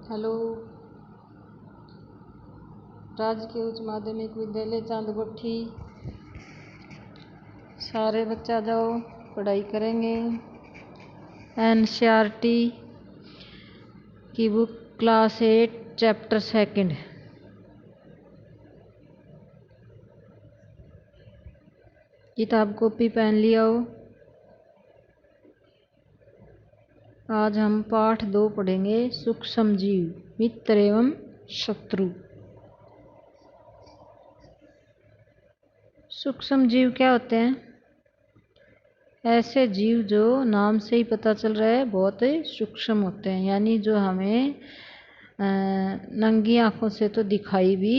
Hello. राजकीय उच्च माध्यमिक विद्यालय चांदगोठी। सारे बच्चा जाओ, पढ़ाई करेंगे। एनसीईआरटी की बुक क्लास 8 चैप्टर 2। किताब कॉपी पेन लियाओ। आज हम पाठ 2 पढ़ेंगे, सूक्ष्म जीव मित्र एवं शत्रु। सूक्ष्म जीव क्या होते हैं? ऐसे जीव जो नाम से ही पता चल रहा है बहुत सूक्ष्म होते हैं, यानी जो हमें नंगी आंखों से तो दिखाई भी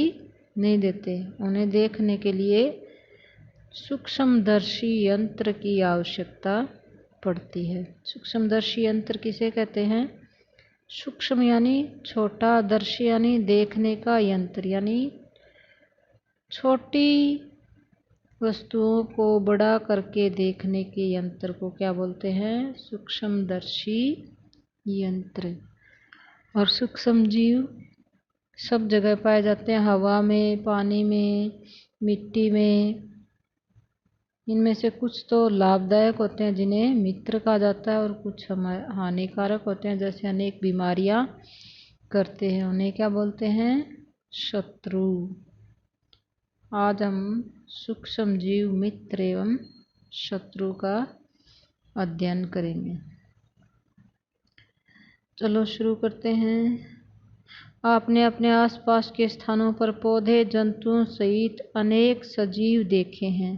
नहीं देते। उन्हें देखने के लिए सूक्ष्मदर्शी यंत्र की आवश्यकता पड़ती है। सूक्ष्मदर्शी यंत्र किसे कहते हैं? सूक्ष्म यानी छोटा, दर्शी यानी देखने का यंत्र, यानी छोटी वस्तुओं को बड़ा करके देखने के यंत्र को क्या बोलते हैं? सूक्ष्मदर्शी यंत्र। और सूक्ष्म जीव सब जगह पाए जाते हैं, हवा में, पानी में, मिट्टी में। इनमें से कुछ तो लाभदायक होते हैं जिन्हें मित्र कहा जाता है, और कुछ हानिकारक होते हैं जैसे अनेक बीमारियां करते हैं, उन्हें क्या बोलते हैं? शत्रु। आज हम सूक्ष्म जीव मित्र एवं शत्रु का अध्ययन करेंगे। चलो शुरू करते हैं। आपने अपने आसपास के स्थानों पर पौधे, जंतुओं सहित अनेक सजीव देखे हैं,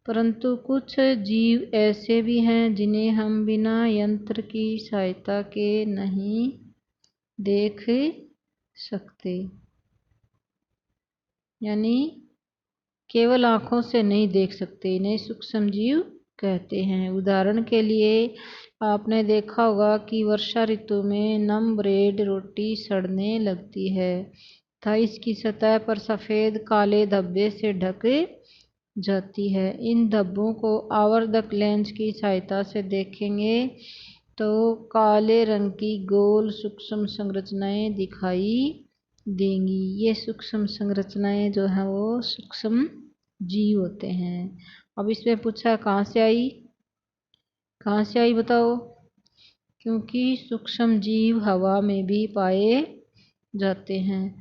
परंतु कुछ जीव ऐसे भी हैं जिन्हें हम बिना यंत्र की सहायता के नहीं देख सकते, यानी केवल आंखों से नहीं देख सकते। इन्हें सूक्ष्म जीव कहते हैं। उदाहरण के लिए आपने देखा होगा कि वर्षा ऋतु में नम ब्रेड रोटी सड़ने लगती है तथा इसकी सतह पर सफ़ेद काले धब्बे से ढक जाती है। इन धब्बों को आवर्धक लेंस की सहायता से देखेंगे तो काले रंग की गोल सूक्ष्म संरचनाएं दिखाई देंगी। ये सूक्ष्म संरचनाएं जो है वो सूक्ष्म जीव होते हैं। अब इसमें पूछा कहाँ से आई? कहाँ से आई बताओ? क्योंकि सूक्ष्म जीव हवा में भी पाए जाते हैं,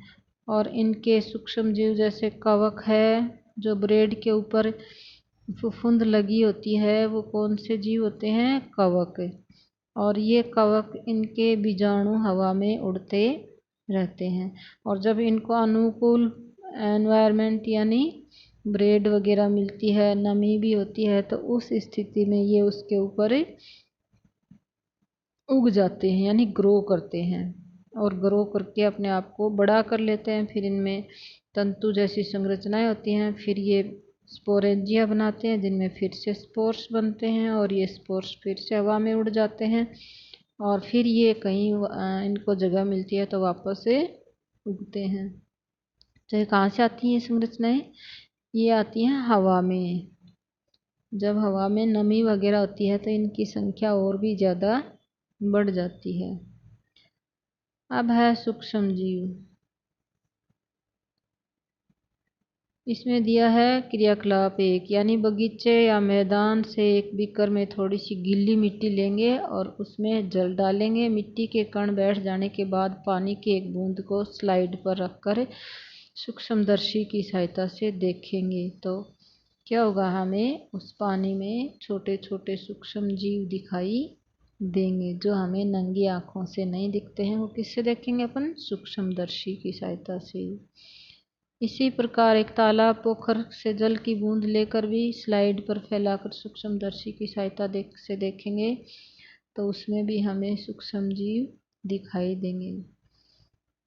और इनके सूक्ष्म जीव जैसे कवक है, जो ब्रेड के ऊपर फुफुंद लगी होती है, वो कौन से जीव होते हैं? कवक। और ये कवक, इनके बीजाणु हवा में उड़ते रहते हैं, और जब इनको अनुकूल एनवायरनमेंट यानी ब्रेड वगैरह मिलती है, नमी भी होती है, तो उस स्थिति में ये उसके ऊपर उग जाते हैं, यानी ग्रो करते हैं, और ग्रो करके अपने आप को बड़ा कर लेते हैं। फिर इनमें तंतु जैसी संरचनाएं होती हैं। फिर ये स्पोरेंजिया बनाते हैं जिनमें फिर से स्पोर्स बनते हैं, और ये स्पोर्स फिर से हवा में उड़ जाते हैं, और फिर ये कहीं इनको जगह मिलती है तो वापस से उगते हैं। तो ये कहाँ से आती हैं संरचनाएं? ये आती हैं हवा में। जब हवा में नमी वगैरह होती है तो इनकी संख्या और भी ज़्यादा बढ़ जाती है। अब है सूक्ष्म जीव। इसमें दिया है क्रियाकलाप 1, यानी बगीचे या मैदान से एक बीकर में थोड़ी सी गीली मिट्टी लेंगे और उसमें जल डालेंगे। मिट्टी के कण बैठ जाने के बाद पानी की एक बूंद को स्लाइड पर रखकर सूक्ष्मदर्शी की सहायता से देखेंगे तो क्या होगा? हमें उस पानी में छोटे छोटे सूक्ष्म जीव दिखाई देंगे जो हमें नंगी आंखों से नहीं दिखते हैं। वो किससे देखेंगे? अपन सूक्ष्मदर्शी की सहायता से। इसी प्रकार एक तालाब, पोखर से जल की बूंद लेकर भी स्लाइड पर फैलाकर सूक्ष्मदर्शी की सहायता से देखेंगे तो उसमें भी हमें सूक्ष्म जीव दिखाई देंगे।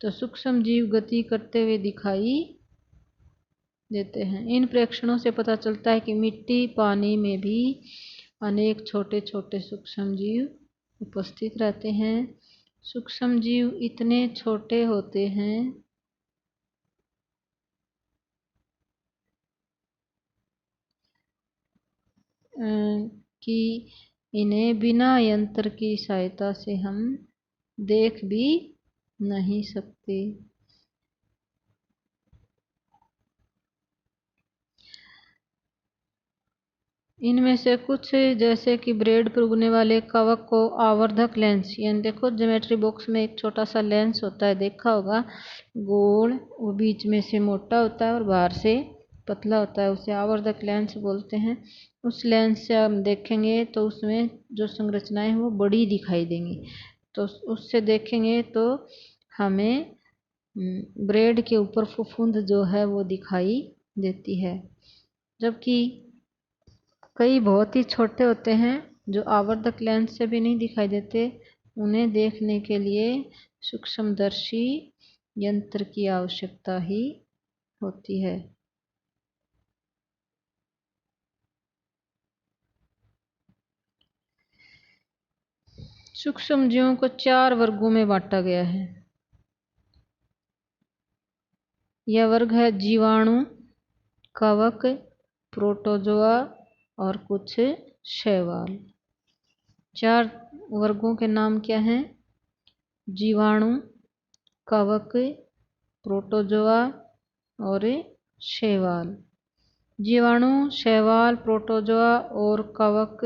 तो सूक्ष्म जीव गति करते हुए दिखाई देते हैं। इन प्रेक्षणों से पता चलता है कि मिट्टी, पानी में भी अनेक छोटे छोटे सूक्ष्म जीव उपस्थित रहते हैं। सूक्ष्म जीव इतने छोटे होते हैं कि इन्हें बिना यंत्र की सहायता से हम देख भी नहीं सकते। इनमें से कुछ जैसे कि ब्रेड पर उगने वाले कवक को आवर्धक लेंस, यानी देखो ज्योमेट्री बॉक्स में एक छोटा सा लेंस होता है, देखा होगा, गोल, वो बीच में से मोटा होता है और बाहर से पतला होता है, उसे आवर्धक लेंस बोलते हैं। उस लेंस से हम देखेंगे तो उसमें जो संरचनाएं वो बड़ी दिखाई देंगी, तो उससे देखेंगे तो हमें ब्रेड के ऊपर फफूंद जो है वो दिखाई देती है। जबकि कई बहुत ही छोटे होते हैं जो आवर्धक लेंस से भी नहीं दिखाई देते, उन्हें देखने के लिए सूक्ष्मदर्शी यंत्र की आवश्यकता ही होती है। सूक्ष्मजीवों को 4 वर्गों में बांटा गया है। यह वर्ग है जीवाणु, कवक, प्रोटोजोआ और कुछ शैवाल। 4 वर्गों के नाम क्या हैं? जीवाणु, कवक, प्रोटोजोआ और शैवाल। जीवाणु, शैवाल, प्रोटोजोआ और कवक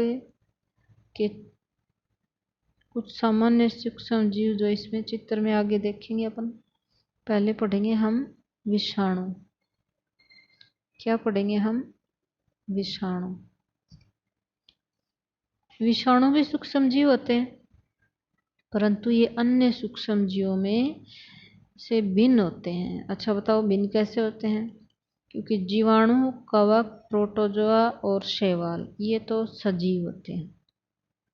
के कुछ सामान्य सूक्ष्म जीव जो इसमें चित्र में आगे देखेंगे अपन। पहले पढ़ेंगे हम विषाणु। क्या पढ़ेंगे हम? विषाणु। विषाणु भी सूक्ष्म जीव होते हैं, परंतु ये अन्य सूक्ष्म जीवों में से भिन्न होते हैं। अच्छा बताओ भिन्न कैसे होते हैं? क्योंकि जीवाणु, कवक, प्रोटोजोआ और शैवाल ये तो सजीव होते हैं।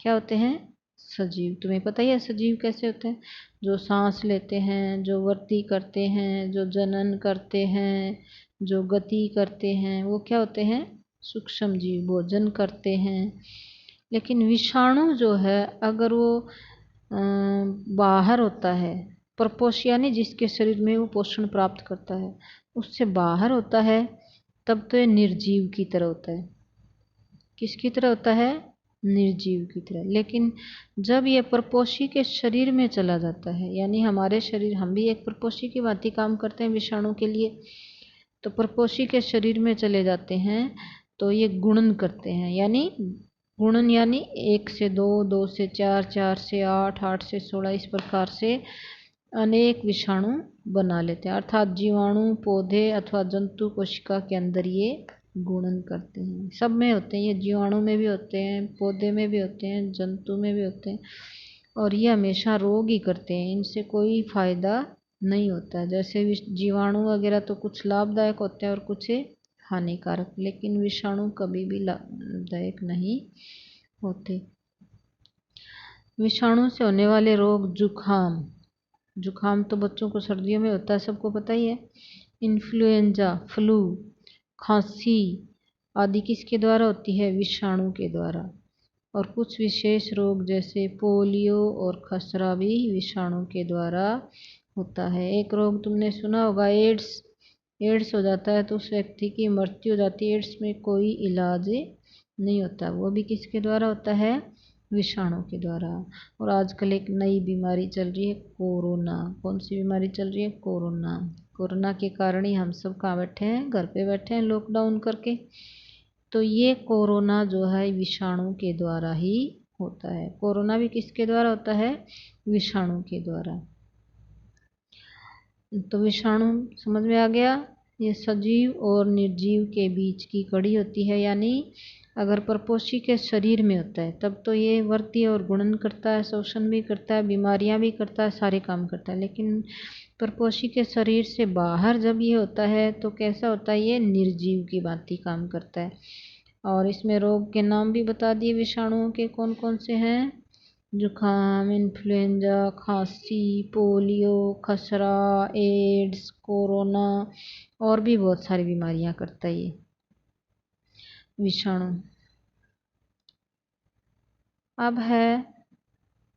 क्या होते हैं? सजीव। तुम्हें पता ही है सजीव कैसे होते हैं? जो सांस लेते हैं, जो वृद्धि करते हैं, जो जनन करते हैं, जो गति करते हैं, वो क्या होते हैं? सूक्ष्म जीव। भोजन करते हैं। लेकिन विषाणु जो है, अगर वो बाहर होता है, परपोष यानी जिसके शरीर में वो पोषण प्राप्त करता है, उससे बाहर होता है, तब तो ये निर्जीव की तरह होता है। किसकी तरह होता है? निर्जीव की तरह। लेकिन जब ये परपोषी के शरीर में चला जाता है, यानी हमारे शरीर, हम भी एक परपोषी की भांति काम करते हैं विषाणु के लिए, तो परपोषी के शरीर में चले जाते हैं तो ये गुणन करते हैं। यानी गुणन यानी 1 से 2, 2 से 4, 4 से 8, 8 से 16, इस प्रकार से अनेक विषाणु बना लेते हैं। अर्थात जीवाणु, पौधे अथवा जंतु कोशिका के अंदर ये गुणन करते हैं। सब में होते हैं ये, जीवाणु में भी होते हैं, पौधे में भी होते हैं, जंतु में भी होते हैं, और ये हमेशा रोग ही करते हैं, इनसे कोई फायदा नहीं होता है। जैसे जीवाणु वगैरह तो कुछ लाभदायक होते हैं और कुछ हानिकारक, लेकिन विषाणु कभी भी लाभदायक नहीं होते। विषाणु से होने वाले रोग, जुखाम। जुखाम तो बच्चों को सर्दियों में होता है, सबको पता ही है। इन्फ्लुएंजा, फ्लू, खांसी आदि किसके द्वारा होती है? विषाणु के द्वारा। और कुछ विशेष रोग जैसे पोलियो और खसरा भी विषाणु के द्वारा होता है। एक रोग तुमने सुना होगा, एड्स। एड्स हो जाता है तो उस व्यक्ति की मृत्यु हो जाती है। एड्स में कोई इलाज नहीं होता, वो भी किसके द्वारा होता है? विषाणु के द्वारा। और आजकल एक नई बीमारी चल रही है, कोरोना। कौन सी बीमारी चल रही है? कोरोना। कोरोना के कारण ही हम सब कहाँ बैठे हैं? घर पे बैठे हैं लॉकडाउन करके। तो ये कोरोना जो है विषाणु के द्वारा ही होता है। कोरोना भी किसके द्वारा होता है? विषाणु के द्वारा। तो विषाणु समझ में आ गया? ये सजीव और निर्जीव के बीच की कड़ी होती है। यानी अगर परपोषी के शरीर में होता है तब तो ये वृद्धि और गुणन करता है, शोषण भी करता है, बीमारियां भी करता है, सारे काम करता है। लेकिन परपोषी के शरीर से बाहर जब ये होता है तो कैसा होता है? ये निर्जीव की भांति काम करता है। और इसमें रोग के नाम भी बता दिए विषाणुओं के, कौन कौन से हैं? जुखाम, इन्फ्लुएंजा, खांसी, पोलियो, खसरा, एड्स, कोरोना और भी बहुत सारी बीमारियां करता है ये विषाणु। अब है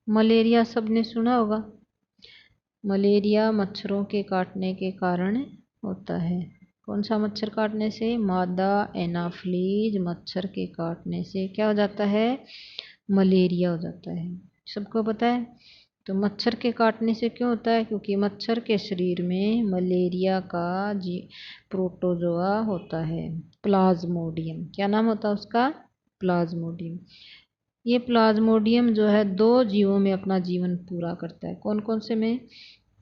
मलेरिया। सबने सुना होगा। मलेरिया मच्छरों के काटने के कारण होता है। कौन सा मच्छर काटने से? मादा एनाफ्लीज मच्छर के काटने से क्या हो जाता है? मलेरिया हो जाता है। सबको पता है तो मच्छर के काटने से क्यों होता है? क्योंकि मच्छर के शरीर में मलेरिया का प्रोटोजोआ होता है, प्लाज्मोडियम। क्या नाम होता है उसका? प्लाज्मोडियम। ये प्लाज्मोडियम जो है 2 जीवों में अपना जीवन पूरा करता है। कौन कौन से में?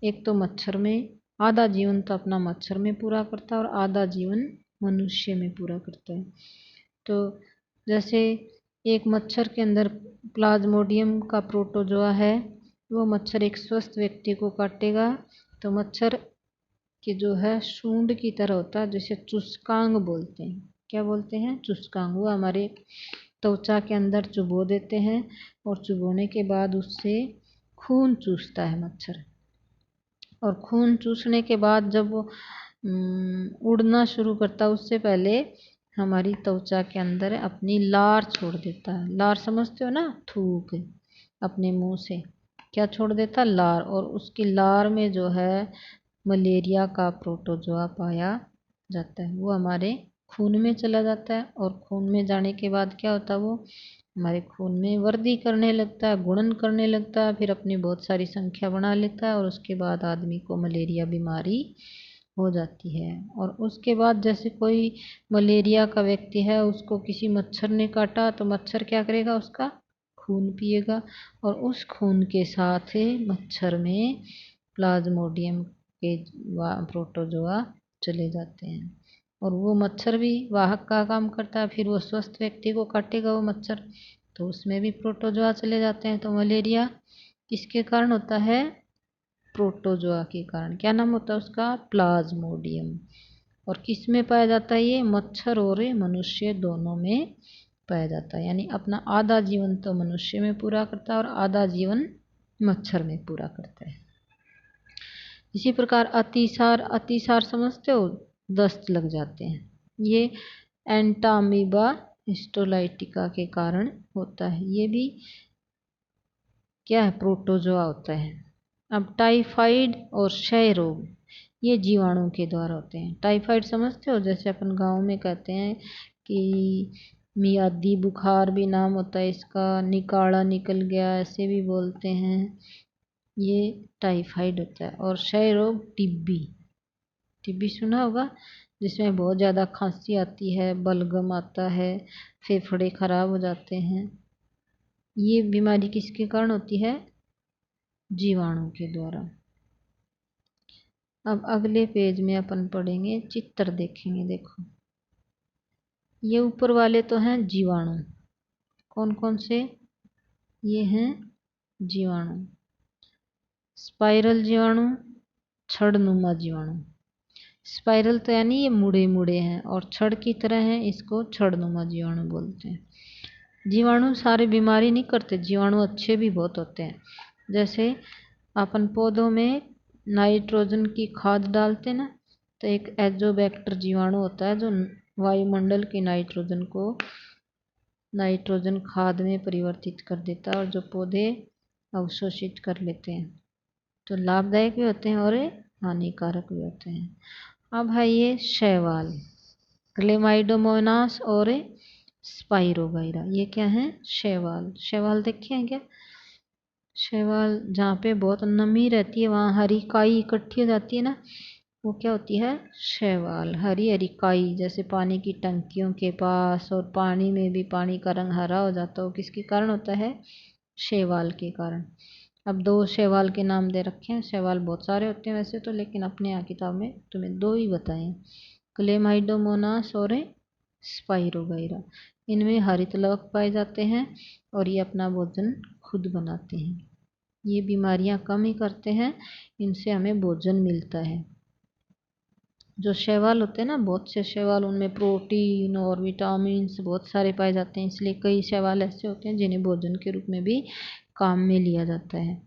एक तो मच्छर में, आधा जीवन तो अपना मच्छर में पूरा करता है और आधा जीवन मनुष्य में पूरा करता है। तो जैसे एक मच्छर के अंदर प्लाज्मोडियम का प्रोटोजोआ है, वो मच्छर एक स्वस्थ व्यक्ति को काटेगा तो मच्छर कि जो है सूंड की तरह होता है, जिसे चुस्कांग बोलते हैं। क्या बोलते हैं? चुस्कांग। वो हमारे त्वचा के अंदर चुबो देते हैं और चुबोने के बाद उससे खून चूसता है मच्छर। और खून चूसने के बाद जब वो उड़ना शुरू करता है, उससे पहले हमारी त्वचा के अंदर अपनी लार छोड़ देता है। लार समझते हो ना? थूक अपने मुंह से क्या छोड़ देता? लार। और उसकी लार में जो है मलेरिया का प्रोटोजोआ पाया जाता है। वो हमारे खून में चला जाता है और खून में जाने के बाद क्या होता है? वो हमारे खून में वृद्धि करने लगता है, गुणन करने लगता है, फिर अपनी बहुत सारी संख्या बना लेता है और उसके बाद आदमी को मलेरिया बीमारी हो जाती है। और उसके बाद जैसे कोई मलेरिया का व्यक्ति है, उसको किसी मच्छर ने काटा तो मच्छर क्या करेगा? उसका खून पिएगा और उस खून के साथ मच्छर में प्लाज्मोडियम के प्रोटोजोआ चले जाते हैं और वो मच्छर भी वाहक का काम करता है। फिर वो स्वस्थ व्यक्ति को काटेगा वो मच्छर, तो उसमें भी प्रोटोजोआ चले जाते हैं। तो मलेरिया किसके कारण होता है? प्रोटोजोआ के कारण। क्या नाम होता है उसका? प्लाज्मोडियम। और किस में पाया जाता है? ये मच्छर और मनुष्य दोनों में पाया जाता है। यानी अपना आधा जीवन तो मनुष्य में पूरा करता है और आधा जीवन मच्छर में पूरा करता है। इसी प्रकार अतिसार, अतिसार समझते हो? दस्त लग जाते हैं। ये एंटामीबा हिस्टोलाइटिका के कारण होता है। ये भी क्या है? प्रोटोजोआ होता है। अब टाइफाइड और क्षय रोग, ये जीवाणु के द्वारा होते हैं। टाइफाइड समझते हो? जैसे अपन गांव में कहते हैं कि मियादी बुखार भी नाम होता है इसका, निकाड़ा निकल गया ऐसे भी बोलते हैं। ये टाइफाइड होता है। और क्षय रोग टिब्बी, टिब्बी सुना होगा, जिसमें बहुत ज़्यादा खांसी आती है, बलगम आता है, फेफड़े खराब हो जाते हैं। ये बीमारी किसके कारण होती है? जीवाणु के द्वारा। अब अगले पेज में अपन पढ़ेंगे, चित्र देखेंगे। देखो ये ऊपर वाले तो हैं जीवाणु। कौन कौन से? ये हैं जीवाणु। स्पाइरल जीवाणु, छड़नुमा जीवाणु। स्पाइरल तो यानी ये मुड़े मुड़े हैं और छड़ की तरह हैं, इसको छड़नुमा जीवाणु बोलते हैं। जीवाणु सारे बीमारी नहीं करते, जीवाणु अच्छे भी बहुत होते हैं। जैसे अपन पौधों में नाइट्रोजन की खाद डालते हैं ना, तो एक एजोबैक्टर जीवाणु होता है जो वायुमंडल की नाइट्रोजन को नाइट्रोजन खाद में परिवर्तित कर देता है और जो पौधे अवशोषित कर लेते हैं। तो लाभदायक भी होते हैं और हानिकारक भी होते हैं। अब है ये शैवाल, क्लेमाइडोमोनास और स्पाइरोगाइरा। ये क्या है? शैवाल। शैवाल देखे हैं क्या? शैवाल जहाँ पे बहुत नमी रहती है वहाँ हरी काई इकट्ठी हो जाती है ना, वो क्या होती है? शैवाल। हरी हरी काई, जैसे पानी की टंकियों के पास, और पानी में भी पानी का रंग हरा हो जाता है, वो किसके कारण होता है? शैवाल के कारण। अब 2 शैवाल के नाम दे रखे हैं। शैवाल बहुत सारे होते हैं वैसे तो, लेकिन अपने यहाँ किताब में तुम्हें 2 ही बताए, क्लेमाइडोमोनास और स्पाइरोगाइरा। इनमें हरित लवक पाए जाते हैं और ये अपना भोजन खुद बनाते हैं। ये बीमारियां कम ही करते हैं, इनसे हमें भोजन मिलता है। जो शैवाल होते हैं ना, बहुत से शैवाल, उनमें प्रोटीन और विटामिन बहुत सारे पाए जाते हैं, इसलिए कई शैवाल ऐसे होते हैं जिन्हें भोजन के रूप में भी काम में लिया जाता है।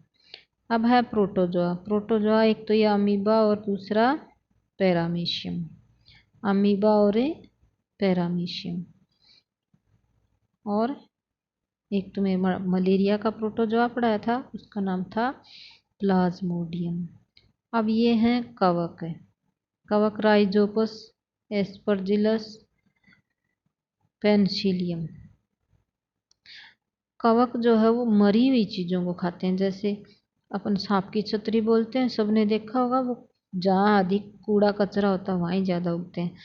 अब है प्रोटोजोआ। प्रोटोजोआ एक तो ये अमीबा और दूसरा पैरामीशियम। अमीबा और पैरामीशियम। और एक तुम्हें मलेरिया का प्रोटोजोआ पढ़ाया था, उसका नाम था प्लाज्मोडियम। अब ये हैं कवक है, कवक राइजोपस, एस्परजिलस, पेनिसिलियम। कवक जो है वो मरी हुई चीज़ों को खाते हैं, जैसे अपन सांप की छतरी बोलते हैं, सबने देखा होगा, वो जहाँ अधिक कूड़ा कचरा होता है वहीं ज़्यादा उगते हैं।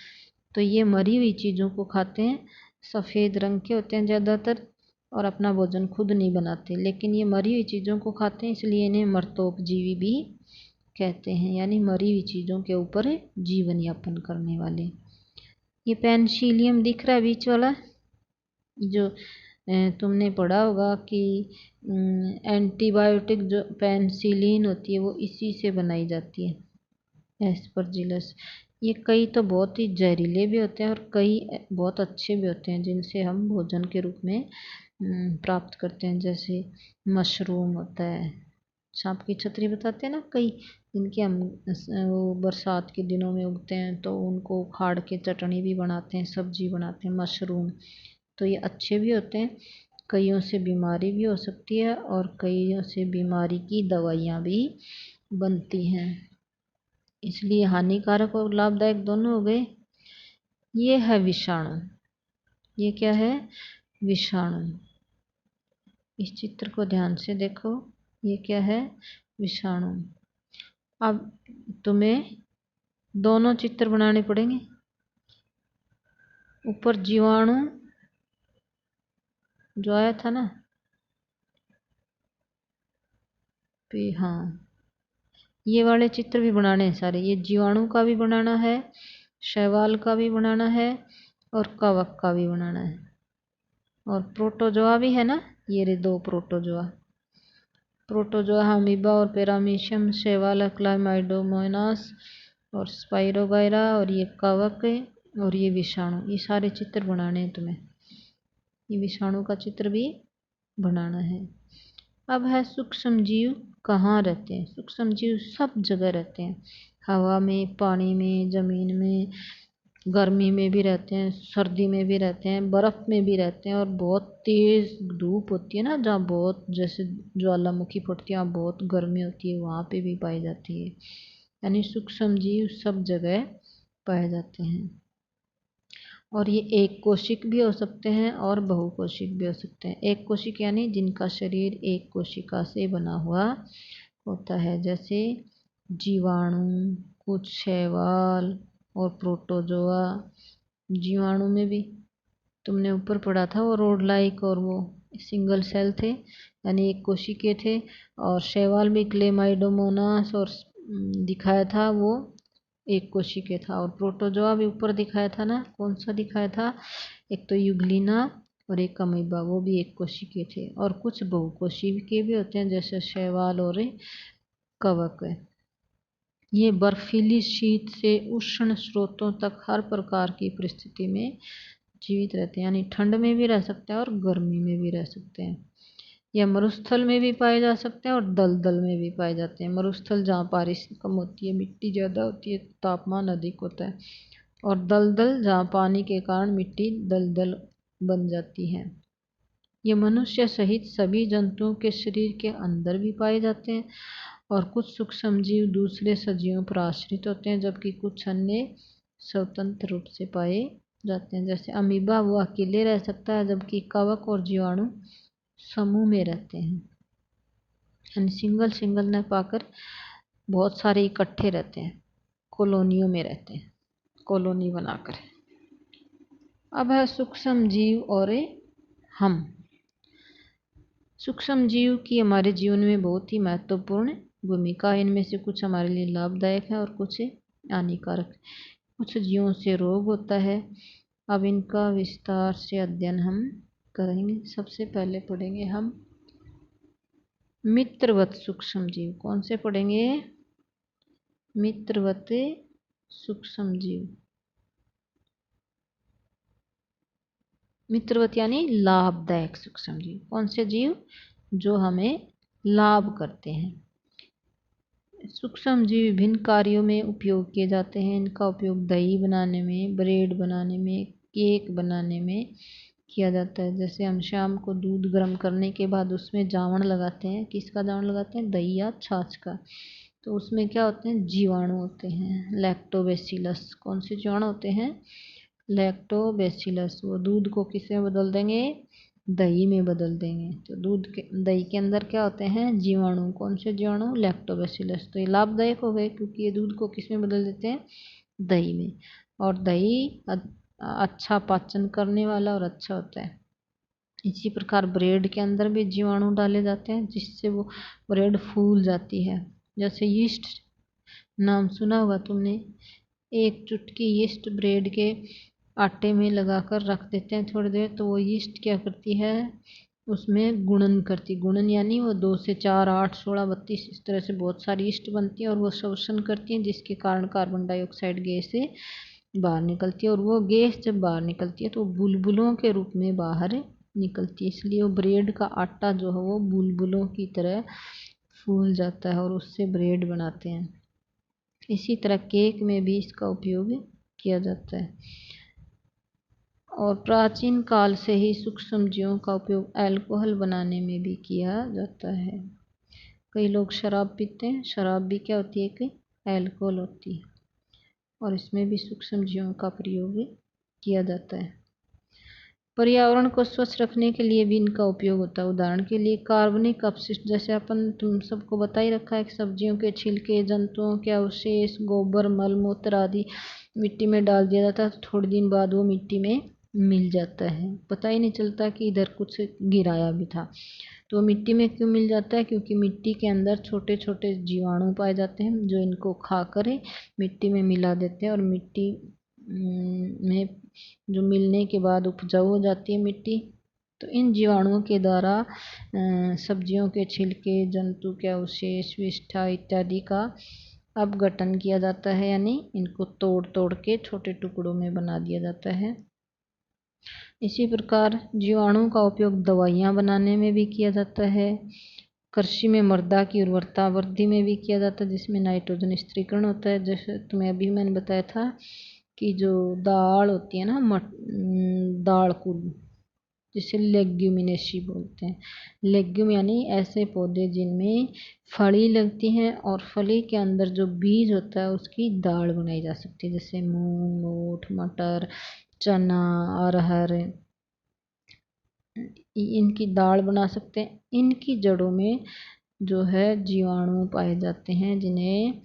तो ये मरी हुई चीज़ों को खाते हैं, सफ़ेद रंग के होते हैं ज़्यादातर, और अपना भोजन खुद नहीं बनाते, लेकिन ये मरी हुई चीज़ों को खाते हैं, इसलिए इन्हें मर्तोपजीवी भी कहते हैं, यानी मरी हुई चीज़ों के ऊपर जीवन यापन करने वाले। ये पेनिसिलियम दिख रहा है बीच वाला, जो तुमने पढ़ा होगा कि एंटीबायोटिक जो पेनिसिलिन होती है वो इसी से बनाई जाती है, एस्परजिलस। ये कई तो बहुत ही जहरीले भी होते हैं और कई बहुत अच्छे भी होते हैं, जिनसे हम भोजन के रूप में प्राप्त करते हैं। जैसे मशरूम होता है, सांप की छतरी बताते हैं ना, कई जिनके हम वो बरसात के दिनों में उगते हैं, तो उनको उखाड़ के चटनी भी बनाते हैं, सब्जी बनाते हैं, मशरूम। तो ये अच्छे भी होते हैं, कईयों से बीमारी भी हो सकती है और कईयों से बीमारी की दवाइयाँ भी बनती हैं, इसलिए हानिकारक और लाभदायक दोनों हो गए। ये है विषाणु। ये क्या है? विषाणु। इस चित्र को ध्यान से देखो, ये क्या है? विषाणु। अब तुम्हें दोनों चित्र बनाने पड़ेंगे। ऊपर जीवाणु जो आया था ना, हाँ, ये वाले चित्र भी बनाने हैं सारे। ये जीवाणु का भी बनाना है, शैवाल का भी बनाना है और कवक का भी बनाना है, और प्रोटोजोआ भी है ना, ये रे दो प्रोटोजोआ। प्रोटोजोआ अमीबा और पैरामीशियम, शैवाल क्लामाइडोमोनास और स्पाइरोगाइरा, और ये कवक है, और ये विषाणु। ये सारे चित्र बनाने हैं तुम्हें। ये विषाणु का चित्र भी बनाना है। अब है सूक्ष्म जीव कहाँ रहते हैं? सूक्ष्म जीव सब जगह रहते हैं, हवा में, पानी में, जमीन में, गर्मी में भी रहते हैं, सर्दी में भी रहते हैं, बर्फ़ में भी रहते हैं, और बहुत तेज़ धूप होती है ना, जहाँ बहुत जैसे ज्वालामुखी फटती है, वहाँ बहुत गर्मी होती है, वहाँ पे भी पाई जाती है। यानी सूक्ष्म जीव सब जगह पाए जाते हैं। और ये एक कोशिक भी हो सकते हैं और बहुकोशिक भी हो सकते हैं। एक कोशिक यानी जिनका शरीर एक कोशिका से बना हुआ होता है, जैसे जीवाणु, कुछ शैवाल और प्रोटोजोआ। जीवाणु में भी तुमने ऊपर पढ़ा था, वो रोड लाइक और वो सिंगल सेल थे, यानी एक कोशिकीय थे। और शैवाल भी क्लेमाइडोमोनास और दिखाया था, वो एक कोशिकीय था। और प्रोटोजोआ भी ऊपर दिखाया था ना, कौन सा दिखाया था? एक तो यूग्लिना और एक अमीबा, वो भी एक कोशिकीय थे। और कुछ बहुकोशिकीय भी होते हैं, जैसे शैवाल और कवक। ये बर्फीली शीत से उष्ण स्रोतों तक हर प्रकार की परिस्थिति में जीवित रहते हैं, यानी ठंड में भी रह सकते हैं और गर्मी में भी रह सकते हैं। यह मरुस्थल में भी पाए जा सकते हैं और दलदल में भी पाए जाते हैं। मरुस्थल जहाँ बारिश कम होती है, मिट्टी ज़्यादा होती है, तापमान अधिक होता है, और दलदल जहाँ पानी के कारण मिट्टी दलदल बन जाती है। ये मनुष्य सहित सभी जंतुओं के शरीर के अंदर भी पाए जाते हैं, और कुछ सूक्ष्म जीव दूसरे सजीवों पर आश्रित होते हैं, जबकि कुछ अन्य स्वतंत्र रूप से पाए जाते हैं। जैसे अमीबा, वो अकेले रह सकता है, जबकि कवक और जीवाणु समूह में रहते हैं, यानी सिंगल सिंगल न पाकर बहुत सारे इकट्ठे रहते हैं, कॉलोनियों में रहते हैं, कॉलोनी बनाकर। अब है सूक्ष्म जीव और हम। सूक्ष्म जीव की हमारे जीवन में बहुत ही महत्वपूर्ण भूमिका है। इनमें से कुछ हमारे लिए लाभदायक है और कुछ हानिकारक। कुछ जीवों से रोग होता है। अब इनका विस्तार से अध्ययन हम करेंगे। सबसे पहले पढ़ेंगे हम मित्रवत सूक्ष्म जीव। कौन से पढ़ेंगे? मित्रवत सूक्ष्म जीव। मित्रवत यानी लाभदायक सूक्ष्म जीव। कौन से जीव? जो हमें लाभ करते हैं। सूक्ष्म जीव विभिन्न कार्यों में उपयोग किए जाते हैं। इनका उपयोग दही बनाने में, ब्रेड बनाने में, केक बनाने में किया जाता है। जैसे हम शाम को दूध गर्म करने के बाद उसमें जावण लगाते हैं। किसका जावण लगाते हैं? दही या छाछ का। तो उसमें क्या होते हैं? जीवाणु होते हैं, लैक्टोबैसिलस। कौन से जीवाणु होते हैं? लैक्टोबैसिलस। वो दूध को किसमें बदल देंगे? दही में बदल देंगे। तो दही के अंदर क्या होते हैं? जीवाणु। कौन से जीवाणु? लैक्टोबैसिलस। तो ये लाभदायक हो गए क्योंकि ये दूध को किस में बदल देते हैं? दही में। और दही अच्छा पाचन करने वाला और अच्छा होता है। इसी प्रकार ब्रेड के अंदर भी जीवाणु डाले जाते हैं जिससे वो ब्रेड फूल जाती है। जैसे यीस्ट, नाम सुना होगा तुमने। एक चुटकी यीस्ट ब्रेड के आटे में लगाकर रख देते हैं थोड़ी देर, तो वो यीस्ट क्या करती है? उसमें गुणन करती। गुणन यानी वो 2 से 4, 8, 16, 32 इस तरह से बहुत सारी यीस्ट बनती है और वो शोषण करती है, जिसके कारण कार्बन डाइऑक्साइड गैस से बाहर निकलती है। और वो गैस जब बाहर निकलती है तो बुलबुलों के रूप में बाहर निकलती है। इसलिए वो ब्रेड का आटा जो है वो बुलबुलों की तरह फूल जाता है और उससे ब्रेड बनाते हैं। इसी तरह केक में भी इसका उपयोग किया जाता है। और प्राचीन काल से ही सूक्ष्मजीवों का उपयोग अल्कोहल बनाने में भी किया जाता है। कई लोग शराब पीते हैं। शराब भी क्या होती है? कि अल्कोहल होती है और इसमें भी सूक्ष्मजीवों का प्रयोग किया जाता है। पर्यावरण को स्वच्छ रखने के लिए भी इनका उपयोग होता है। उदाहरण के लिए कार्बनिक अपशिष्ट, जैसे तुम सबको बता ही रखा है कि सब्जियों के छिलके, जंतुओं के अवशेष, गोबर, मल मूत्र आदि मिट्टी में डाल दिया जाता है तो थोड़े दिन बाद वो मिट्टी में मिल जाता है। पता ही नहीं चलता कि इधर कुछ गिराया भी था। तो मिट्टी में क्यों मिल जाता है? क्योंकि मिट्टी के अंदर छोटे छोटे जीवाणु पाए जाते हैं जो इनको खाकर मिट्टी में मिला देते हैं और मिट्टी में जो मिलने के बाद उपजाऊ हो जाती है मिट्टी। तो इन जीवाणुओं के द्वारा सब्जियों के छिलके, जंतु के अवशेष, विष्ठा इत्यादि का अपघटन किया जाता है, यानी इनको तोड़ तोड़ के छोटे टुकड़ों में बना दिया जाता है। इसी प्रकार जीवाणुओं का उपयोग दवाइयाँ बनाने में भी किया जाता है। कृषि में मृदा की उर्वरता वृद्धि में भी किया जाता है, जिसमें नाइट्रोजन स्थिरीकरण होता है। जैसे तुम्हें अभी मैंने बताया था कि जो दाल होती है ना, दाल कुल, जिसे लेग्यूमिनेसी बोलते हैं। लेग्यूम यानी ऐसे पौधे जिनमें फली लगती हैं और फली के अंदर जो बीज होता है उसकी दाल बनाई जा सकती है, जैसे मूंग, ओट, मटर, चना, अरहर, इनकी दाल बना सकते हैं। इनकी जड़ों में जो है जीवाणु पाए जाते हैं, जिन्हें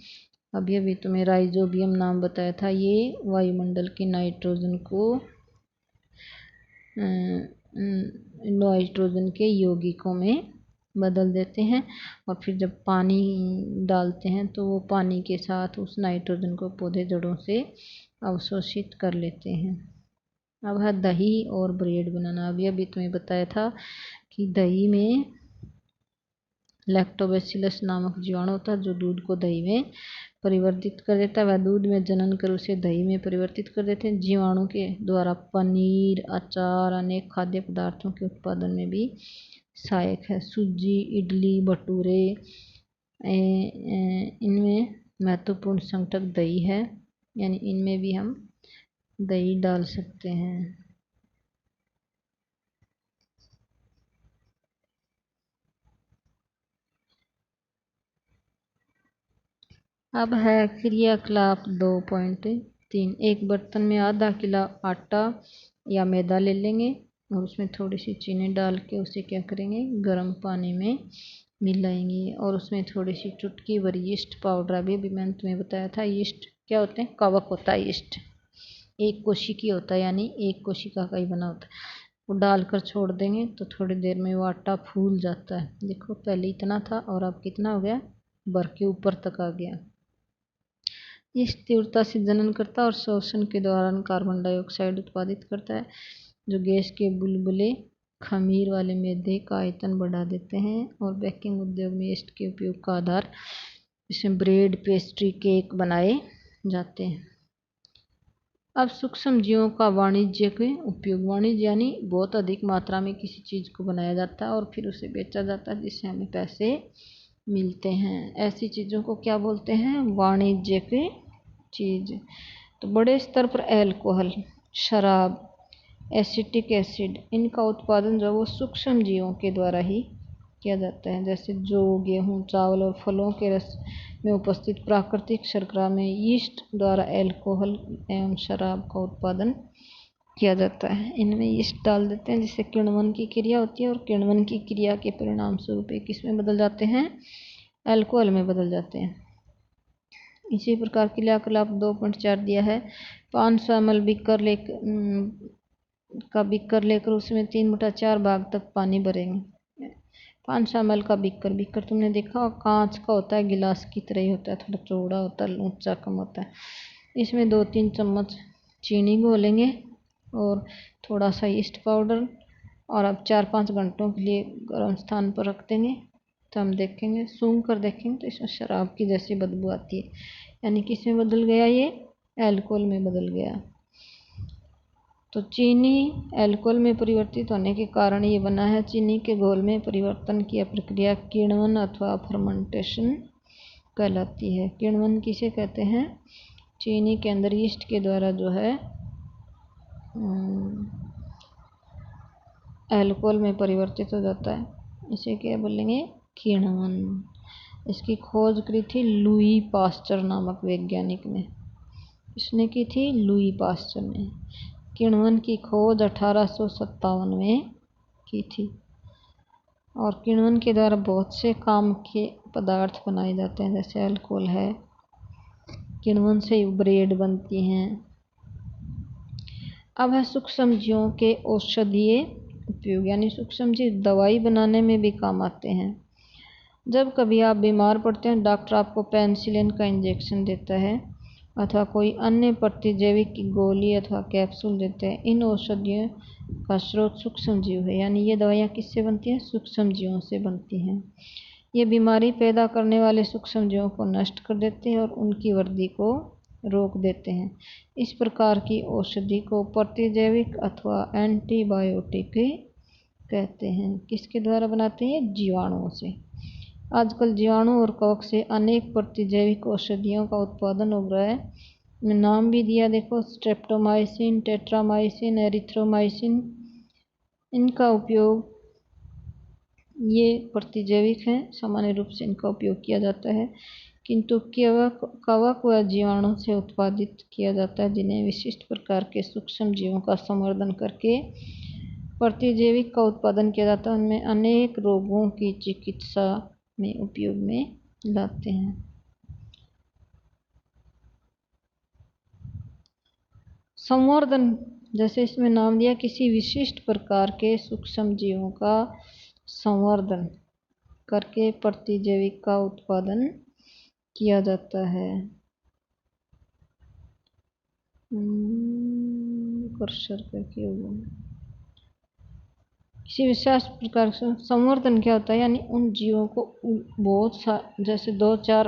अभी अभी तुम्हें राइजोबियम नाम बताया था। ये वायुमंडल के नाइट्रोजन के यौगिकों में बदल देते हैं और फिर जब पानी डालते हैं तो वो पानी के साथ उस नाइट्रोजन को पौधे जड़ों से अवशोषित कर लेते हैं। अब है दही और ब्रेड बनाना। अभी अभी तुम्हें बताया था कि दही में लैक्टोबैसिलस नामक जीवाणु होता है जो दूध को दही में परिवर्तित कर देता है। वह दूध में जनन कर उसे दही में परिवर्तित कर देते हैं। जीवाणु के द्वारा पनीर, अचार, अनेक खाद्य पदार्थों के उत्पादन में भी सहायक है। सूजी, इडली, भटूरे, इनमें महत्वपूर्ण संगठक दही है, यानी इनमें भी हम दही डाल सकते हैं। अब है क्रियाकलाप 2.3। एक बर्तन में आधा किलो आटा या मैदा ले लेंगे और उसमें थोड़ी सी चीनी डाल के उसे क्या करेंगे? गर्म पानी में मिलाएंगे और उसमें थोड़ी सी चुटकी भर यीस्ट पाउडर। अभी भी मैंने तुम्हें बताया था यीस्ट क्या होते हैं? कवक होता है यीस्ट, एक कोशिकी होता है, यानी एक कोशिका का ही बना होता है। वो डालकर छोड़ देंगे तो थोड़ी देर में वो आटा फूल जाता है। देखो पहले इतना था और अब कितना हो गया? भर के ऊपर तक आ गया। इस तीव्रता से जनन करता है और श्वसन के दौरान कार्बन डाइऑक्साइड उत्पादित करता है, जो गैस के बुलबुले खमीर वाले मैदे का आयतन बढ़ा देते हैं और बेकिंग उद्योग में यीस्ट के उपयोग का आधार, इसमें ब्रेड, पेस्ट्री, केक बनाए जाते हैं। अब सूक्ष्म जीवों का वाणिज्यिक उपयोग। वाणिज्य यानी बहुत अधिक मात्रा में किसी चीज़ को बनाया जाता है और फिर उसे बेचा जाता है जिससे हमें पैसे मिलते हैं। ऐसी चीज़ों को क्या बोलते हैं? वाणिज्यिक चीज़। तो बड़े स्तर पर अल्कोहल, शराब, एसिटिक एसिड, इनका उत्पादन जो वो सूक्ष्म जीवों के द्वारा ही किया जाता है। जैसे जौ, गेहूँ, चावल और फलों के रस में उपस्थित प्राकृतिक शर्करा में यीस्ट द्वारा अल्कोहल एवं शराब का उत्पादन किया जाता है। इनमें यीस्ट डाल देते हैं जिससे किण्वन की क्रिया होती है और किण्वन की क्रिया के परिणाम स्वरूप किस में बदल जाते हैं, अल्कोहल में बदल जाते हैं। इसी प्रकार क्रियाकलाप 2.4 दिया है। 500 ml बीकर लेकर उसमें 3/4 भाग तक पानी भरेंगे। 500 ml का बीकर तुमने देखा और कांच का होता है, गिलास की तरह ही होता है, थोड़ा चौड़ा होता है, ऊंचा कम होता है। इसमें 2-3 चम्मच चीनी घोलेंगे और थोड़ा सा ईस्ट पाउडर, और अब 4-5 घंटों के लिए गर्म स्थान पर रख देंगे। तो हम देखेंगे, सूंघ कर देखेंगे तो इसमें शराब की जैसी बदबू आती है, यानी किस में बदल गया, ये अल्कोहल में बदल गया। तो चीनी अल्कोहल में परिवर्तित होने के कारण ये बना है। चीनी के घोल में परिवर्तन की प्रक्रिया किण्वन अथवा फर्मेंटेशन कहलाती है। किण्वन किसे कहते हैं, चीनी के अंदर यीस्ट के द्वारा जो है अल्कोहल में परिवर्तित हो जाता है, इसे क्या बोलेंगे, किण्वन। इसकी खोज की थी लुई पास्चर नामक वैज्ञानिक ने। इसने की थी लुई पास्चर ने। किण्वन की खोज 1857 में की थी। और किण्वन के द्वारा बहुत से काम के पदार्थ बनाए जाते हैं, जैसे अल्कोहल है, किण्वन से ब्रेड बनती हैं। अब है सूक्ष्मजीवों के औषधीय उपयोग, यानी सूक्ष्मजीव दवाई बनाने में भी काम आते हैं। जब कभी आप बीमार पड़ते हैं, डॉक्टर आपको पेनिसिलिन का इंजेक्शन देता है अथवा कोई अन्य प्रतिजैविक की गोली अथवा कैप्सूल देते हैं। इन औषधियों का स्रोत सूक्ष्मजीव है, यानी ये दवाइयाँ किससे बनती हैं, सूक्ष्मजीवों से बनती हैं। ये बीमारी पैदा करने वाले सूक्ष्मजीवों को नष्ट कर देते हैं और उनकी वृद्धि को रोक देते हैं। इस प्रकार की औषधि को प्रतिजैविक अथवा एंटीबायोटिक कहते हैं। किसके द्वारा बनाते हैं, जीवाणुओं से। आजकल जीवाणु और कवक से अनेक प्रतिजैविक औषधियों का उत्पादन हो रहा है। नाम भी दिया देखो, स्ट्रेप्टोमाइसिन, टेट्रामाइसिन, एरिथ्रोमाइसिन। इनका उपयोग, ये प्रतिजैविक हैं, सामान्य रूप से इनका उपयोग किया जाता है, किंतु कवक व जीवाणु से उत्पादित किया जाता है, जिन्हें विशिष्ट प्रकार के सूक्ष्म जीवों का संवर्धन करके प्रतिजैविक का उत्पादन किया जाता है। उनमें अनेक रोगों की चिकित्सा में उपयोग में लाते हैं। संवर्धन, जैसे इसमें नाम दिया, किसी विशिष्ट प्रकार के सूक्ष्म जीवों का संवर्धन करके प्रतिजैविक का उत्पादन किया जाता है। कर्सर करके किसी विशेष प्रकार से संवर्धन क्या होता है, यानी उन जीवों को बहुत जैसे 2-4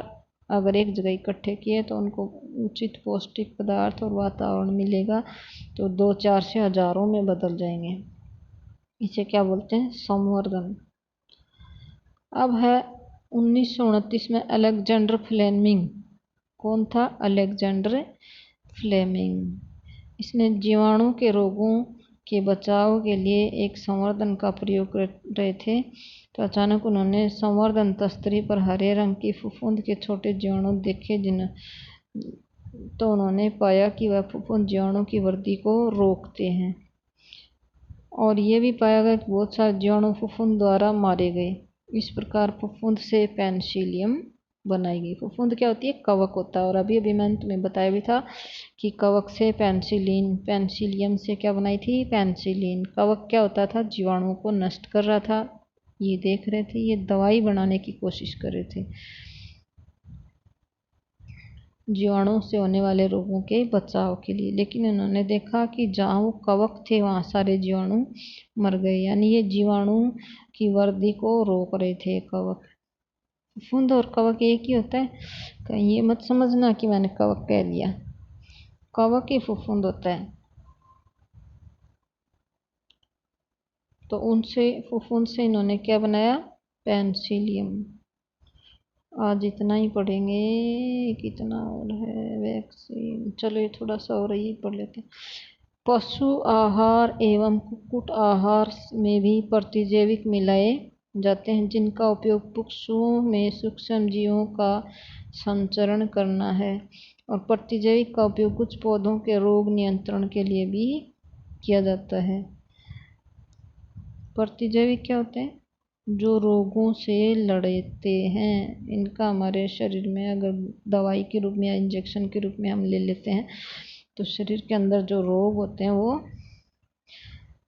अगर एक जगह इकट्ठे किए तो उनको उचित पौष्टिक पदार्थ और वातावरण मिलेगा, तो 2-4 से हजारों में बदल जाएंगे। इसे क्या बोलते हैं, संवर्धन। अब है 1929 में अलेक्जेंडर फ्लेमिंग। कौन था, अलेक्जेंडर फ्लेमिंग। इसने जीवाणु के रोगों के बचाव के लिए एक संवर्धन का प्रयोग कर रहे थे, तो अचानक उन्होंने संवर्धन तस्तरी पर हरे रंग की फफूंद के छोटे जीवाणु देखे, तो उन्होंने पाया कि वह फफूंद जीवाणु की वृद्धि को रोकते हैं। और ये भी पाया गया कि बहुत सारे जीवाणु फफूंद द्वारा मारे गए। इस प्रकार फफूंद से पेनिसिलियम बनाई गई। फफूंद क्या होती है, कवक होता है। और अभी मैंने तुम्हें बताया भी था कि कवक से पेनिसिलिन, पेनिसिलियम से क्या बनाई थी, पेनिसिलिन। कवक क्या होता था, जीवाणुओं को नष्ट कर रहा था, ये देख रहे थे, ये दवाई बनाने की कोशिश कर रहे थे जीवाणु से होने वाले रोगों के बचाव के लिए। लेकिन उन्होंने देखा कि जहाँ वो कवक थे वहाँ सारे जीवाणु मर गए, यानी ये जीवाणु की वृद्धि को रोक रहे थे कवक। फफूंद और कवक एक ही होता है, कहीं ये मत समझना कि मैंने कवक कह दिया, कवक ही फफूंद होता है। तो उनसे फफूंद से इन्होंने क्या बनाया, पेनिसिलियम। आज इतना ही पढ़ेंगे, कितना और है, वैक्सीन। चलो ये थोड़ा सा और ही पढ़ लेते हैं। पशु आहार एवं कुक्कुट आहार में भी प्रतिजैविक मिलाए जाते हैं, जिनका उपयोग पशुओं में सूक्ष्म जीवों का संचरण करना है। और प्रतिजैविक का उपयोग कुछ पौधों के रोग नियंत्रण के लिए भी किया जाता है। प्रतिजैविक क्या होते हैं? जो रोगों से लड़ते हैं। इनका हमारे शरीर में अगर दवाई के रूप में या इंजेक्शन के रूप में हम ले लेते हैं तो शरीर के अंदर जो रोग होते हैं वो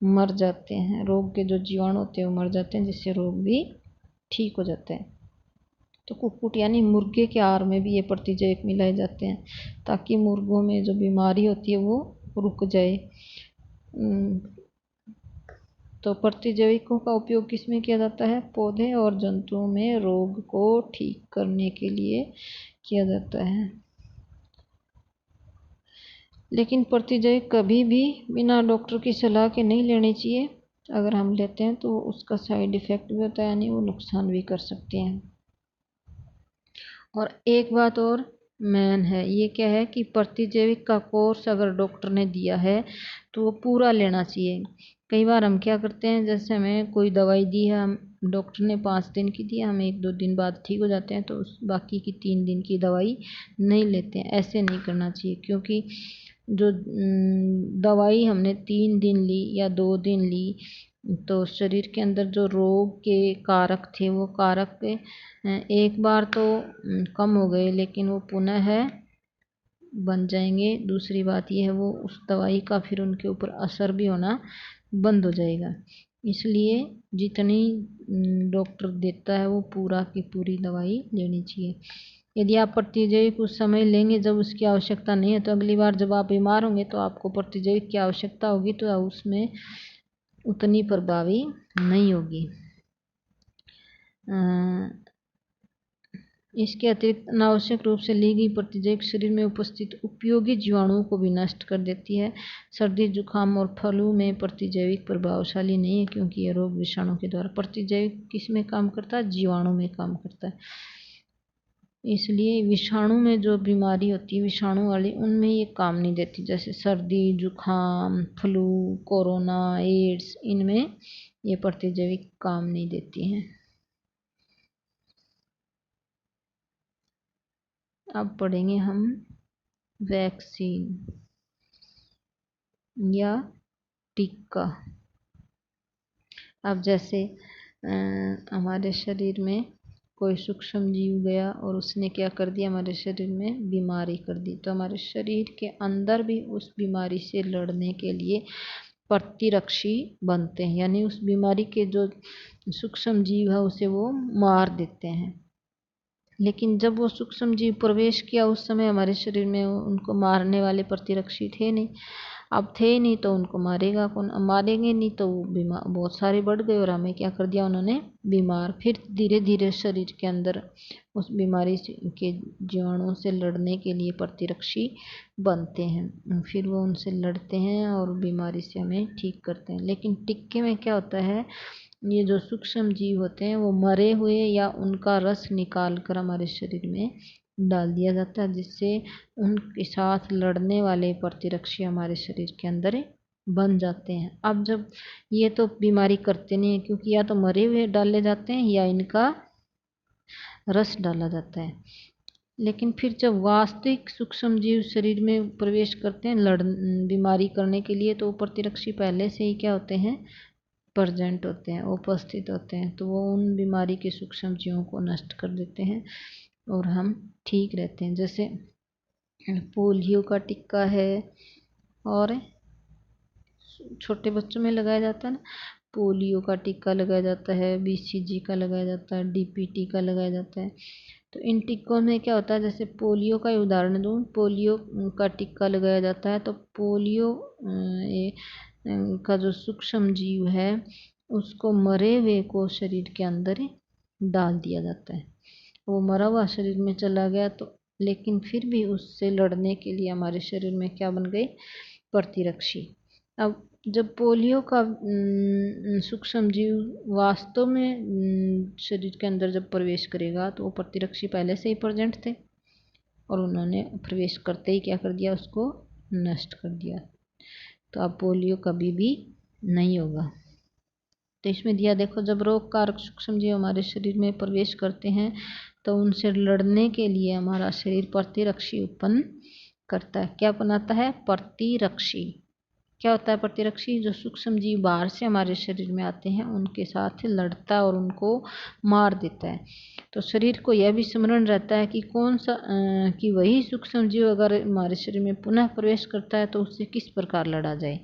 मर जाते हैं। रोग के जो जीवाणु होते हैं वो मर जाते हैं, जिससे रोग भी ठीक हो जाते हैं। तो कुक्कुट यानी मुर्गे के आहार में भी ये प्रतिजैविक मिलाए जाते हैं ताकि मुर्गों में जो बीमारी होती है वो रुक जाए। तो प्रतिजैविकों का उपयोग किस में किया जाता है? पौधे और जंतुओं में रोग को ठीक करने के लिए किया जाता है। लेकिन प्रतिजैविक कभी भी बिना डॉक्टर की सलाह के नहीं लेनी चाहिए। अगर हम लेते हैं तो उसका साइड इफ़ेक्ट भी होता है, यानी वो नुकसान भी कर सकते हैं। और एक बात और मेन है, ये क्या है कि प्रतिजैविक का कोर्स अगर डॉक्टर ने दिया है तो वो पूरा लेना चाहिए। कई बार हम क्या करते हैं, जैसे हमें कोई दवाई दी है, हम डॉक्टर ने 5 दिन की दी है, हम 1-2 दिन बाद ठीक हो जाते हैं तो उस बाकी की 3 दिन की दवाई नहीं लेते हैं। ऐसे नहीं करना चाहिए, क्योंकि जो दवाई हमने 3 दिन ली या 2 दिन ली तो शरीर के अंदर जो रोग के कारक थे वो कारक एक बार तो कम हो गए, लेकिन वो पुनः बन जाएंगे। दूसरी बात यह है वो उस दवाई का फिर उनके ऊपर असर भी होना बंद हो जाएगा। इसलिए जितनी डॉक्टर देता है वो पूरा की पूरी दवाई लेनी चाहिए। यदि आप प्रतिजैविक उस समय लेंगे जब उसकी आवश्यकता नहीं है, तो अगली बार जब आप बीमार होंगे तो आपको प्रतिजैविक की आवश्यकता होगी तो उसमें उतनी प्रभावी नहीं होगी। इसके अतिरिक्त अनावश्यक रूप से ली गई प्रतिजैविक शरीर में उपस्थित उपयोगी जीवाणुओं को भी नष्ट कर देती है। सर्दी, जुकाम और फ्लू में प्रतिजैविक प्रभावशाली नहीं है, क्योंकि यह रोग विषाणु के द्वारा। प्रतिजैविक किस में काम करता है? जीवाणु में काम करता है। इसलिए विषाणु में जो बीमारी होती है विषाणु वाली, उनमें ये काम नहीं देती। जैसे सर्दी, जुकाम, फ्लू, कोरोना, एड्स, इनमें ये प्रतिजैविक काम नहीं देती हैं। अब पढ़ेंगे हम वैक्सीन या टीका। अब जैसे हमारे शरीर में कोई सूक्ष्म जीव गया और उसने क्या कर दिया? हमारे शरीर में बीमारी कर दी, तो हमारे शरीर के अंदर भी उस बीमारी से लड़ने के लिए प्रतिरक्षी बनते हैं, यानी उस बीमारी के जो सूक्ष्म जीव है उसे वो मार देते हैं। लेकिन जब वो सूक्ष्म जीव प्रवेश किया उस समय हमारे शरीर में उनको मारने वाले प्रतिरक्षी थे नहीं। अब थे नहीं तो उनको मारेगा कौन? मारेंगे नहीं तो वो बीमार बहुत सारे बढ़ गए और हमें क्या कर दिया उन्होंने? बीमार। फिर धीरे धीरे शरीर के अंदर उस बीमारी के जीवाणुओं से लड़ने के लिए प्रतिरक्षी बनते हैं, फिर वो उनसे लड़ते हैं और बीमारी से हमें ठीक करते हैं। लेकिन टिक्के में क्या होता है, ये जो सूक्ष्म जीव होते हैं वो मरे हुए या उनका रस निकाल कर हमारे शरीर में डाल दिया जाता है, जिससे उनके साथ लड़ने वाले प्रतिरक्षी हमारे शरीर के अंदर बन जाते हैं। अब जब ये तो बीमारी करते नहीं है, क्योंकि या तो मरे हुए डाले जाते हैं या इनका रस डाला जाता है। लेकिन फिर जब वास्तविक सूक्ष्म जीव शरीर में प्रवेश करते हैं बीमारी करने के लिए, तो वो प्रतिरक्षी पहले से ही क्या होते हैं? प्रेजेंट होते हैं, उपस्थित होते हैं। तो वो उन बीमारी के सूक्ष्म जीवों को नष्ट कर देते हैं और हम ठीक रहते हैं। जैसे पोलियो का टीका है और छोटे बच्चों में लगाया जाता है ना, पोलियो का टीका लगाया जाता है, BCG का लगाया जाता है, DPT का लगाया जाता है। तो इन टीकों में क्या होता है, जैसे पोलियो का उदाहरण दूँ, पोलियो का टीका लगाया जाता है तो पोलियो का जो सूक्ष्म जीव है उसको मरे हुए को शरीर के अंदर डाल दिया जाता है। वो मरा हुआ शरीर में चला गया तो, लेकिन फिर भी उससे लड़ने के लिए हमारे शरीर में क्या बन गए? प्रतिरक्षी। अब जब पोलियो का सूक्ष्म जीव वास्तव में शरीर के अंदर जब प्रवेश करेगा तो वो प्रतिरक्षी पहले से ही प्रेजेंट थे और उन्होंने प्रवेश करते ही क्या कर दिया? उसको नष्ट कर दिया। तो अब पोलियो कभी भी नहीं होगा। तो इसमें दिया देखो, जब रोग कारक सूक्ष्म जीव हमारे शरीर में प्रवेश करते हैं तो उनसे लड़ने के लिए हमारा शरीर प्रतिरक्षी उत्पन्न करता है। क्या बनाता है? प्रतिरक्षी। क्या होता है प्रतिरक्षी? जो सूक्ष्म जीव बाहर से हमारे शरीर में आते हैं उनके साथ लड़ता है और उनको मार देता है। तो शरीर को यह भी स्मरण रहता है कि कि वही सूक्ष्म जीव अगर हमारे शरीर में पुनः प्रवेश करता है तो उससे किस प्रकार लड़ा जाए।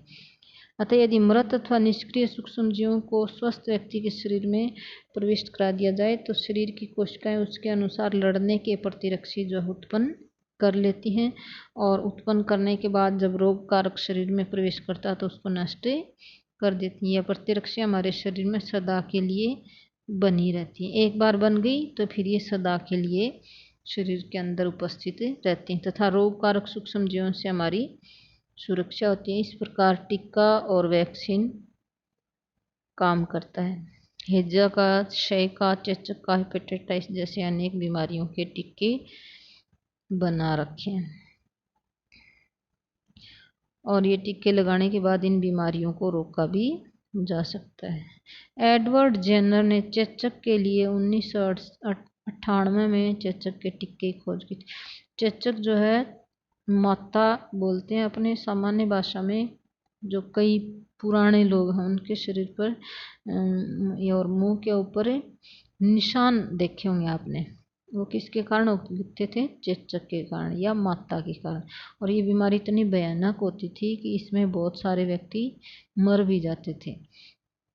अतः यदि मृत अथवा निष्क्रिय सूक्ष्म जीवों को स्वस्थ व्यक्ति के शरीर में प्रविष्ट करा दिया जाए तो शरीर की कोशिकाएं उसके अनुसार लड़ने के प्रतिरक्षी जो उत्पन्न कर लेती हैं, और उत्पन्न करने के बाद जब रोग कारक शरीर में प्रवेश करता है तो उसको नष्ट कर देती हैं। यह प्रतिरक्षी हमारे शरीर में सदा के लिए बनी रहती है। एक बार बन गई तो फिर ये सदा के लिए शरीर के अंदर उपस्थित रहती हैं तथा रोग कारक सूक्ष्म जीवों से हमारी सुरक्षा होती है। इस प्रकार टीका और वैक्सीन काम करता है। हैजा का, क्षय का, चेचक का, हेपेटाइटिस जैसे अनेक बीमारियों के टीके बना रखे हैं और ये टीके लगाने के बाद इन बीमारियों को रोका भी जा सकता है। एडवर्ड जेनर ने चेचक के लिए 1998 में चेचक के टीके की खोज की थी। चेचक जो है माता बोलते हैं अपने सामान्य भाषा में, जो कई पुराने लोग हैं उनके शरीर पर और मुंह के ऊपर निशान देखे होंगे आपने। वो किसके कारण होते थे? चेचक के कारण या माता के कारण। और ये बीमारी इतनी भयानक होती थी कि इसमें बहुत सारे व्यक्ति मर भी जाते थे।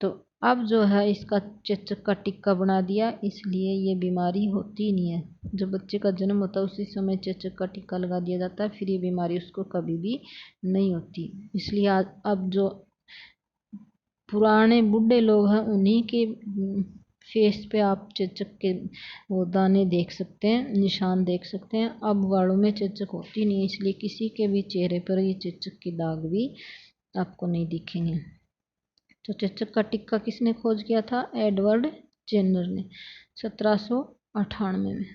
तो अब जो है इसका चेचक का टिक्का बना दिया, इसलिए ये बीमारी होती नहीं है। जब बच्चे का जन्म होता है उसी समय चेचक का टिक्का लगा दिया जाता है, फिर ये बीमारी उसको कभी भी नहीं होती। इसलिए अब जो पुराने बूढ़े लोग हैं उन्हीं के फेस पे आप चेचक के वो दाने देख सकते हैं, निशान देख सकते हैं। अब वालों में चेचक होती नहीं, इसलिए किसी के भी चेहरे पर ये चेचक के दाग भी आपको नहीं दिखेंगे। तो चेचक का टिक्का किसने खोज किया था? एडवर्ड जेनर ने 1798 में।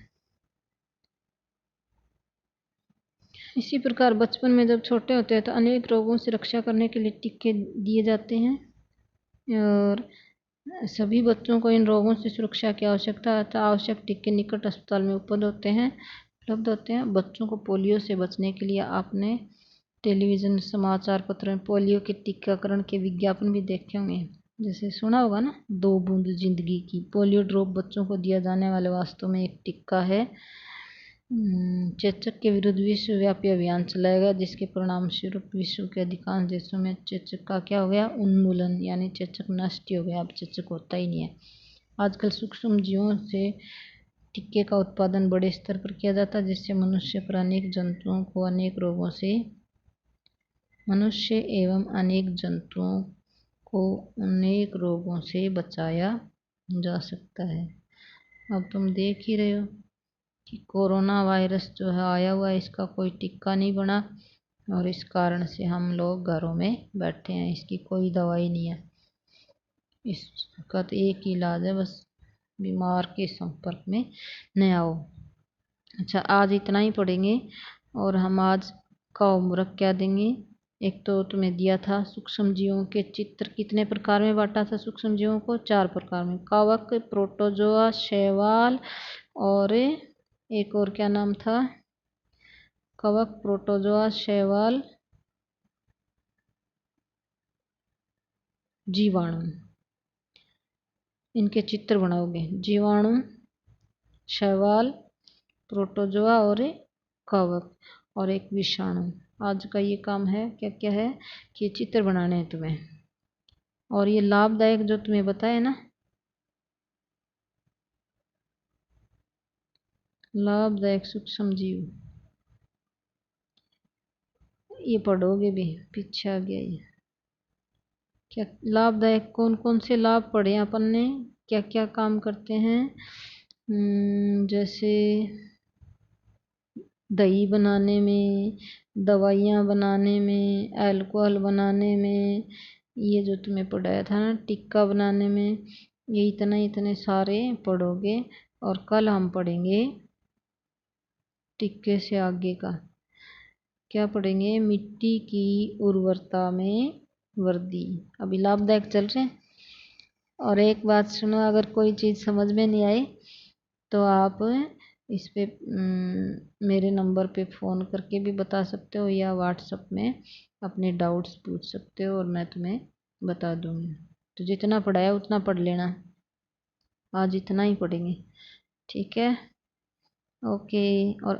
इसी प्रकार बचपन में जब छोटे होते हैं तो अनेक रोगों से रक्षा करने के लिए टीके दिए जाते हैं और सभी बच्चों को इन रोगों से सुरक्षा की आवश्यकता है। आवश्यक टीके निकट अस्पताल में उपलब्ध होते हैं। बच्चों को पोलियो से बचने के लिए आपने टेलीविज़न, समाचार पत्र में पोलियो के टीकाकरण के विज्ञापन भी देखे होंगे। जैसे सुना होगा ना, 2 बूंद जिंदगी की। पोलियो ड्रॉप बच्चों को दिया जाने वाले वास्तव में एक टीका है। चेचक के विरुद्ध विश्वव्यापी अभियान चलाया गया, जिसके परिणाम स्वरूप विश्व के अधिकांश देशों में चेचक का क्या हो गया? उन्मूलन, यानी चेचक नष्ट हो गया। अब चेचक होता ही नहीं है। आजकल सूक्ष्म जीवों से टीके का उत्पादन बड़े स्तर पर किया जाता है, जिससे मनुष्य एवं अनेक जंतुओं को अनेक रोगों से बचाया जा सकता है। अब तुम देख ही रहे हो कि कोरोना वायरस जो है आया हुआ है, इसका कोई टीका नहीं बना और इस कारण से हम लोग घरों में बैठे हैं। इसकी कोई दवाई नहीं है। इसका तो एक ही इलाज है, बस बीमार के संपर्क में न आओ। अच्छा, आज इतना ही पढ़ेंगे और हम आज का होमवर्क क्या देंगे? एक तो तुम्हें दिया था सूक्ष्म जीवों के चित्र, कितने प्रकार में बांटा था सूक्ष्म जीवों को? 4 प्रकार में। कवक, प्रोटोजोआ, शैवाल और एक और क्या नाम था? कवक, प्रोटोजोआ, शैवाल, जीवाणु। इनके चित्र बनाओगे। जीवाणु, शैवाल, प्रोटोजोआ और कवक और एक विषाणु। आज का ये काम है, क्या क्या है कि चित्र बनाने हैं तुम्हें। और ये लाभदायक जो तुम्हें बताया ना, लाभदायक सूक्ष्म जीव, ये पढ़ोगे भी। पीछे आ गया ये। क्या लाभदायक, कौन कौन से लाभ पढ़े अपन ने, क्या क्या काम करते हैं? जैसे दही बनाने में, दवाइयाँ बनाने में, अल्कोहल बनाने में, ये जो तुम्हें पढ़ाया था ना टिक्का बनाने में, ये इतने सारे पढ़ोगे। और कल हम पढ़ेंगे टिक्के से आगे का। क्या पढ़ेंगे? मिट्टी की उर्वरता में वृद्धि। अभी लाभदायक चल रहे हैं। और एक बात सुनो, अगर कोई चीज़ समझ में नहीं आई तो आप इस पे मेरे नंबर पे फ़ोन करके भी बता सकते हो या व्हाट्सएप में अपने डाउट्स पूछ सकते हो और मैं तुम्हें बता दूँगी। तो जितना पढ़ा है उतना पढ़ लेना, आज इतना ही पढ़ेंगे, ठीक है। ओके। और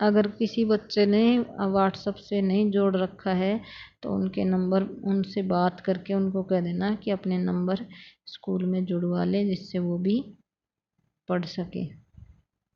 अगर किसी बच्चे ने व्हाट्सएप से नहीं जोड़ रखा है तो उनके नंबर उनसे बात करके उनको कह देना कि अपने नंबर स्कूल में जुड़वा ले, जिससे वो भी पढ़ सके।